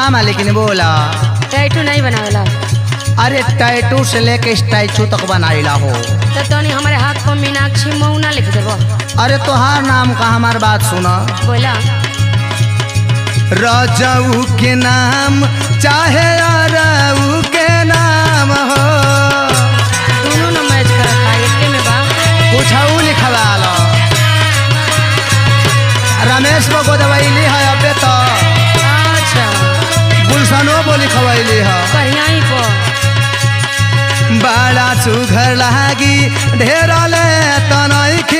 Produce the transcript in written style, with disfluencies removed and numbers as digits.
हाँ मालिकिन बोला। टैटू नहीं बनावेला? अरे टैटू से लेके स्टैचू तक बनाइला हो। तो तनी हमारे हाथ पर मीनाक्षी मौना लिख देबो। अरे तोहार नाम का हमार बात सुना। बोला। रजऊ के नाम चाहे अरऊ के नाम हो, दोनों न मैच करता एक में बा। कुछ लिखवा लो। रमेश को गोदवैली है अबे तो। अच्छा। गुलशनो बोली खवैली है। बढ़िया ही को। बड़ा सुघर लागी ढेर ले